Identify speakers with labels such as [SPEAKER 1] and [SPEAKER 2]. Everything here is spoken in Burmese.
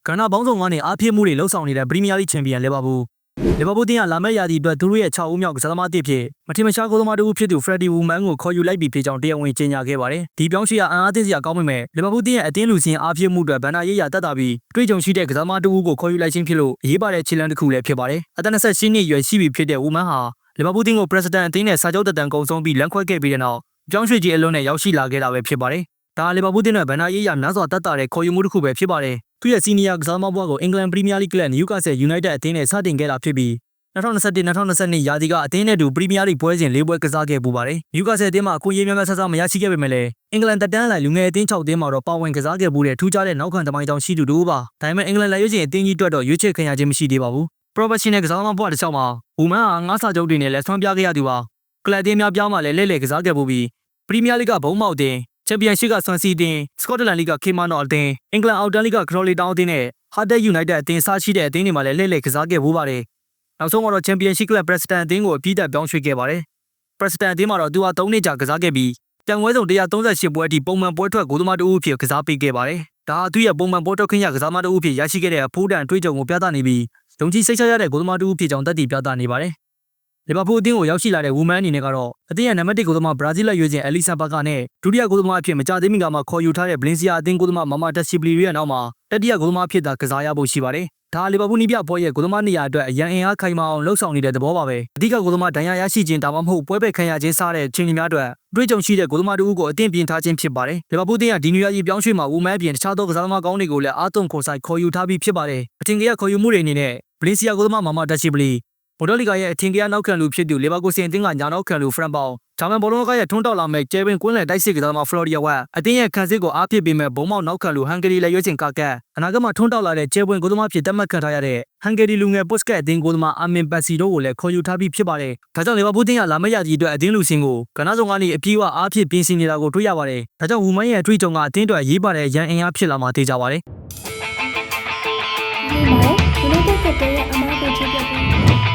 [SPEAKER 1] ကဏ္ဍပေါင်းစုံကနေအားဖြည့်မှုတွေလှုပ်ဆောင်နေတဲ့ပရီးမီးယားလိချန်ပီယံလီဗာပူးတင်ကလာမယ့်ရာသီအတွက်သူတို့ရဲ့6ဦးမြောက်ကစားသမားအသစ်ဖြစ်မထင်မရှားကိုသမားတူဖြစ်သူဖရက်ဒီဝူမန်ကိုခေါ်ယူလိုက်ပြီးဖြစ်ကြောင်းတရားဝင်ကြေညာခဲ့ပါတယ်။ဒီပြောင်းရွှေ့အံ့အားသင့်စရာကောင်းပေမဲ့လီဗာပူးတင်ရဲ့အသင်းလူစင်းအားဖြည့်မှုအတွက်ဗန်နာရေးရာတက်တာပြီးတွေ့ကြုံရှိတဲ့ကစားသမားတူကိုခေါ်ယူလိုက်ခြင်းဖြစ်လို့အရေးပါတဲ့ခြေလှမ်းတစ်ခုလည်းဖြစ်ပါတယ်။အသက်28နှစ်အရွယ်ရှိပြီဖြစ်တဲ့ဝူမန်ဟာလီဗာပူးတင်ကိုပရက်စတန်အသင်းနဲ့စာချုပ်တက်တန်ကုန်ဆုံးပြီးလမ်းခွဲခဲ့ပြီးတဲ့နောက်ပြောင်းရွှေ့ခြင်းအလုံးနဲ့ရောက်ရှိလာခဲ့တာပဲဖြစ်ပါတယ်။ဒါလီဗာပူးတင်ရဲ့ဗန်နာရေးရာများစွာတက်တာတဲ့ခေါ်ယူမှုတစ်ခုပဲဖြစ်ပါတယ်။သူ့ရဲ့စီနီယာကစားသမားဘဝကိုအင်္ဂလန်ပရီးမီးယားလိကလပ်နယူကာဆယ်ယူနိုက်တက်အသင်းနဲ့စတင်ခဲ့တာဖြစ်ပြီး2021-2022ရာသီကအသင်းနဲ့တူပရီးမီးယားလိပွဲစဉ်၄ပွဲကစားခဲ့ပူပါတယ်။နယူကာဆယ်အသင်းမှာအခွင့်အရေးများများဆဆမရရှိခဲ့ပေမဲ့လည်းအင်္ဂလန်တက်တန်းလိုက်လူငယ်အသင်း6သင်းမှာတော့ပါဝင်ကစားခဲ့ပူတဲ့ထူးခြားတဲ့နောက်ခံသမိုင်းကြောင်းရှိသူတို့ပါ။ဒါပေမဲ့အင်္ဂလန်လက်ရွေးချယ်အသင်းကြီးအတွက်တော့ရွေးချယ်ခံရခြင်းမရှိသေးပါဘူး။ Professional ကစားသမားဘဝတစ်လျှောက်မှာဝူမန်ဟာငါးစာချုပ်တွေနဲ့လက်ဆွမ်းပြခဲ့ရသူပါ။ကလပ်အသင်းများပြားမှာလည်းလဲကစားခဲ့ပူပြီးပရီးမီးယားလိကဘုံမောက်အသင်းချန်ပီယံရှစ်ကဆွမ်စီအသင်းစကော့တလန်လိကခေမာနော်အသင်းအင်္ဂလန်အောက်တန်းလိကခရိုလီတောင်အသင်းနဲ့ဟာဒက်ယူနိုက်တက်အသင်းစရှိတဲ့အသင်းတွေမှာလည်းလဲကစားခဲ့ပူပါတယ်။နောက်ဆုံးကတော့ချန်ပီယံရှစ်ကလပ်ပရက်စတန်အသင်းကိုအပြည့်တက်ပြောင်းရွှေ့ခဲ့ပါတယ်။ပရက်စတန်အသင်းမှာတော့သူဟာ3နှစ်ကြာကစားခဲ့ပြီးတန်ဝဲစုံ138ပွဲအထိပုံမှန်ပွဲထွက်ဂိုးသမားတဦးအဖြစ်ကစားပေးခဲ့ပါတယ်။ဒါဟာသူ့ရဲ့ပုံမှန်ပွဲထွက်ခွင့်ရကစားသမားတဦးအဖြစ်ရရှိခဲ့တဲ့အဖိုးတန်အတွေ့အကြုံကိုပြသနေပြီးယုံကြည်စိတ်ချရတဲ့ဂိုးသမားတဦးဖြစ်ကြောင်းသက်တည်ပြသနေပါတယ်။လီဗာပူးအသင်းကိုရောက်ရှိလာတဲ့ဝူမန်အနေနဲ့ကတော့အသင်းရဲ့နံပါတ်1ဂိုးသမားဘရာဇီးလက်ရွေးချယ်အလီဆန်ဘာကာနဲ့ဒုတိယဂိုးသမားအဖြစ်မကြသေးမီကမှခေါ်ယူထားတဲ့ဗလင်စီယာအသင်းဂိုးသမားမာမာတက်စီပလီရဲ့နောက်မှာတတိယဂိုးသမားဖြစ်တာကစားရဖို့ရှိပါတယ်။ဒါလီဗာပူးနီးပြပွဲရဲ့ဂိုးသမားနေရာအတွက်အရန်အင်အားခိုင်မာအောင်လှုပ်ဆောင်နေတဲ့သဘောပါပဲ။အဓိကဂိုးသမားဒဏ်ရာရရှိခြင်းဒါမှမဟုတ်ပွဲပဲခံရခြင်းစားတဲ့ချိန်တွေများအတွက်တွေ့ကြုံရှိတဲ့ဂိုးသမားတို့ကိုအသင်းပြင်ထားခြင်းဖြစ်ပါတယ်။လီဗာပူးအသင်းကဒီနွေရာသီပြောင်းရွှေ့မှာဝူမန်အပြင်တခြားသောကစားသမားကောင်းတွေကိုလည်းအားသွန်ခွန်ဆိုင်ခေါ်ယူထားပြီးဖြစ်ပါတယ်။အထင်ကရခေါ်ယူမှုတွေအနေနဲ့ဗလင်စီယာဂိုးသမားမာမာတက်စီပလီဘော်ဒလီဂါရဲ့အထင်ကရနောက်ခံလူဖြစ်သူလီဗာပူးစင်အသင်းကညာနောက်ခံလူဖရန်ပေါင်ဂျာမန်ဘောလုံးကရဲ့ထွန်းတောက်လာမဲ့ကျဲပင်ကွင်းလယ်တိုက်စစ်ကစားသမားဖလော်ရီယာဝတ်အသင်းရဲ့ခံစစ်ကိုအားဖြစ်ပေးမဲ့ဘုံမောက်နောက်ခံလူဟန်ဂရီလက်ရွေးချင်ကာကတ်အနာဂတ်မှာထွန်းတောက်လာတဲ့ကျဲပင်ဂိုးသမားဖြစ်တတ်မှတ်ခံထားရတဲ့ဟန်ဂရီလူငယ်ပုတ်စကတ်အသင်းဂိုးသမားအာမင်ပက်စီတို့ကိုလည်းခေါ်ယူထားပြီးဖြစ်ပါတယ်။ဒါကြောင့်လီဗာပူးအသင်းကလာမယ့်ရာသီအတွက်အသင်းလူစင်ကိုကဏ္ဍဆောင်ကနေအပြေးအဝအားဖြင့်ပြင်ဆင်နေတာကိုတွေ့ရပါတယ်။ဒါကြောင့်ဝူမန်ရဲ့အတွေ့အကြုံကအသင်းအတွက်ရေးပါတဲ့ရန်အင်အားဖြစ်လာမှာသိကြပါတယ်။
[SPEAKER 2] ဒီမှာဒီလိုတက်တဲ့ရဲ့အမားကိုချပြပေး